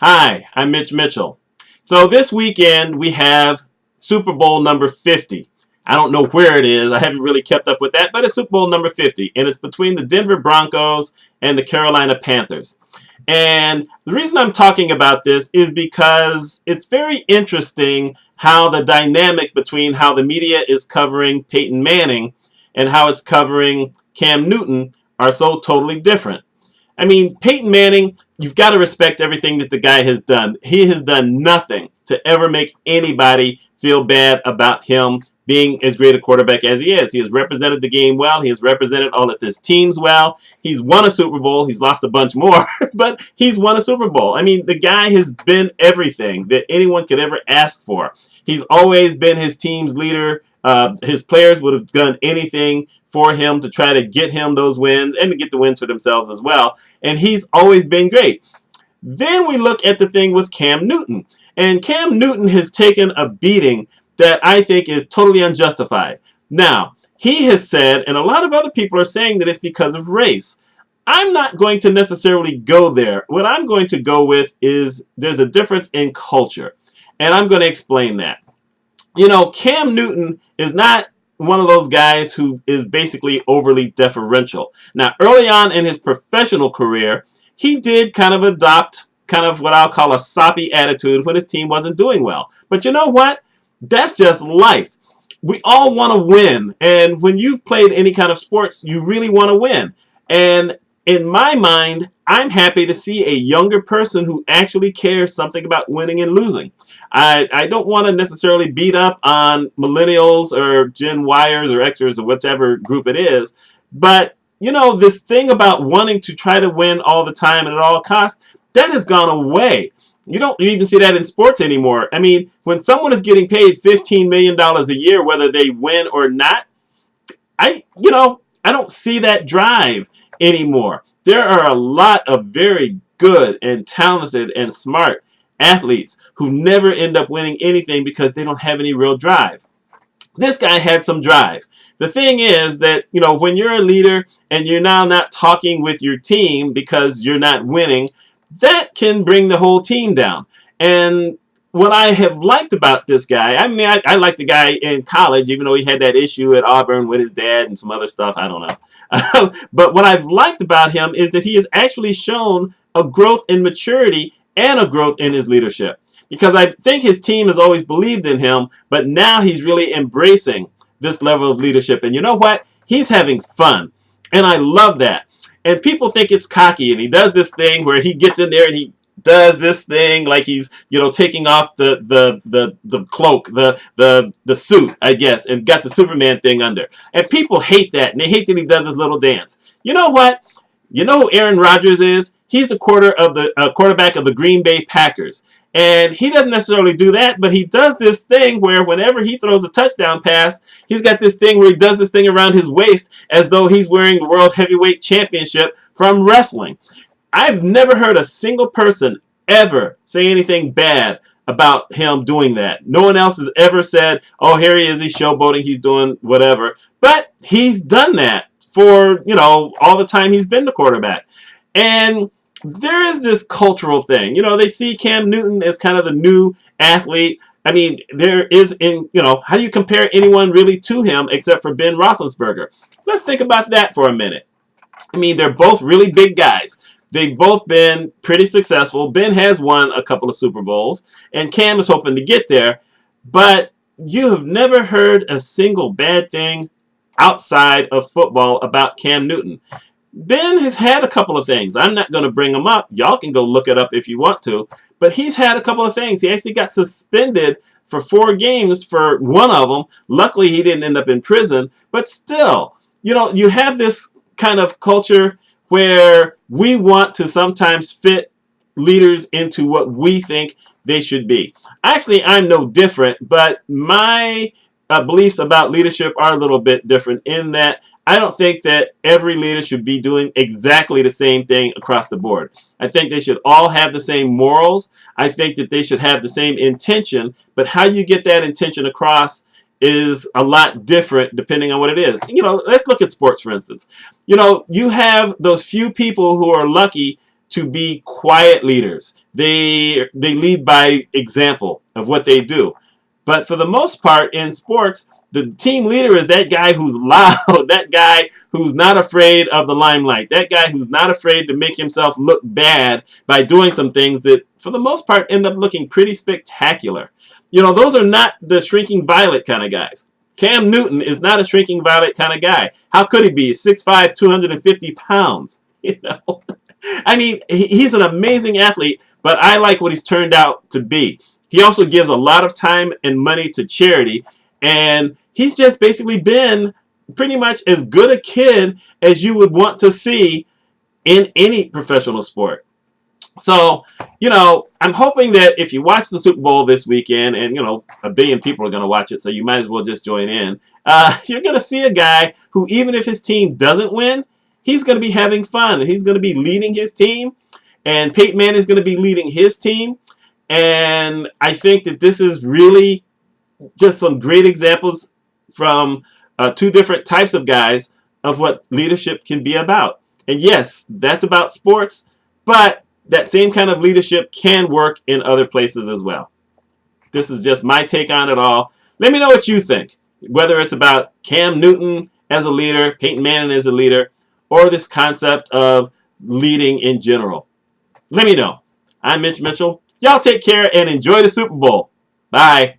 Hi, I'm Mitch Mitchell. So this weekend we have Super Bowl number 50. I don't know where it is. I haven't really kept up with that, but it's Super Bowl number 50, and it's between the Denver Broncos and the Carolina Panthers. And the reason I'm talking about this is because it's very interesting how the dynamic between how the media is covering Peyton Manning and how it's covering Cam Newton are so totally different. I mean, Peyton Manning, you've got to respect everything that the guy has done. He has done nothing to ever make anybody feel bad about him being as great a quarterback as he is. He has represented the game well. He has represented all of his teams well. He's won a Super Bowl. He's lost a bunch more, but he's won a Super Bowl. I mean, the guy has been everything that anyone could ever ask for. He's always been his team's leader. His players would have done anything for him to try to get him those wins and to get the wins for themselves as well. And he's always been great. Then we look at the thing with Cam Newton. And Cam Newton has taken a beating that I think is totally unjustified. Now, he has said, and a lot of other people are saying that it's because of race. I'm not going to necessarily go there. What I'm going to go with is there's a difference in culture. And I'm going to explain that. You know, Cam Newton is not one of those guys who is basically overly deferential. Now, early on in his professional career, he did kind of adopt kind of what I'll call a soppy attitude when his team wasn't doing well. But you know what? That's just life. We all want to win. And when you've played any kind of sports, you really want to win. And in my mind, I'm happy to see a younger person who actually cares something about winning and losing. I don't want to necessarily beat up on millennials or Gen Yers or Xers or whichever group it is. But, you know, this thing about wanting to try to win all the time and at all costs, that has gone away. You don't even see that in sports anymore. I mean, when someone is getting paid $15 million a year, whether they win or not, I don't see that drive anymore. There are a lot of very good and talented and smart athletes who never end up winning anything because they don't have any real drive. This guy had some drive. The thing is that, you know, when you're a leader and you're now not talking with your team because you're not winning, that can bring the whole team down. And what I have liked about this guy, I mean, I liked the guy in college, even though he had that issue at Auburn with his dad and some other stuff. I don't know. But what I've liked about him is that he has actually shown a growth in maturity and a growth in his leadership. Because I think his team has always believed in him, but now he's really embracing this level of leadership. And you know what? He's having fun. And I love that. And people think it's cocky, and he does this thing where he gets in there and he does this thing like he's, you know, taking off the cloak, the suit, I guess, and got the Superman thing under. And people hate that, and they hate that he does this little dance. You know what? You know who Aaron Rodgers is? He's the quarterback of the Green Bay Packers. And he doesn't necessarily do that, but he does this thing where whenever he throws a touchdown pass, he's got this thing where he does this thing around his waist as though he's wearing the World Heavyweight Championship from wrestling. I've never heard a single person ever say anything bad about him doing that. No one else has ever said, oh, here he is, he's showboating, he's doing whatever. But he's done that for, you know, all the time he's been the quarterback. And there is this cultural thing. You know, they see Cam Newton as kind of the new athlete. I mean, there is how do you compare anyone really to him except for Ben Roethlisberger? Let's think about that for a minute. I mean, they're both really big guys. They've both been pretty successful. Ben has won a couple of Super Bowls, and Cam is hoping to get there. But you have never heard a single bad thing outside of football about Cam Newton. Ben has had a couple of things. I'm not going to bring them up. Y'all can go look it up if you want to. But he's had a couple of things. He actually got suspended for 4 games for one of them. Luckily, he didn't end up in prison. But still, you know, you have this kind of culture where we want to sometimes fit leaders into what we think they should be. Actually, I'm no different, but my beliefs about leadership are a little bit different in that I don't think that every leader should be doing exactly the same thing across the board. I think they should all have the same morals. I think that they should have the same intention, but how you get that intention across is a lot different depending on what it is. You know, let's look at sports, for instance. You know, you have those few people who are lucky to be quiet leaders. They lead by example of what they do. But for the most part in sports, the team leader is that guy who's loud, that guy who's not afraid of the limelight, that guy who's not afraid to make himself look bad by doing some things that, for the most part, end up looking pretty spectacular. You know, those are not the shrinking violet kind of guys. Cam Newton is not a shrinking violet kind of guy. How could he be? 6'5", 250 pounds. You know, I mean, he's an amazing athlete, but I like what he's turned out to be. He also gives a lot of time and money to charity, and he's just basically been pretty much as good a kid as you would want to see in any professional sport. So, you know, I'm hoping that if you watch the Super Bowl this weekend, and, you know, a billion people are going to watch it, so you might as well just join in, you're going to see a guy who, even if his team doesn't win, he's going to be having fun. He's going to be leading his team, and Peyton Manning is going to be leading his team. And I think that this is really just some great examples from two different types of guys of what leadership can be about. And yes, that's about sports, but that same kind of leadership can work in other places as well. This is just my take on it all. Let me know what you think, whether it's about Cam Newton as a leader, Peyton Manning as a leader, or this concept of leading in general. Let me know. I'm Mitch Mitchell. Y'all take care and enjoy the Super Bowl. Bye.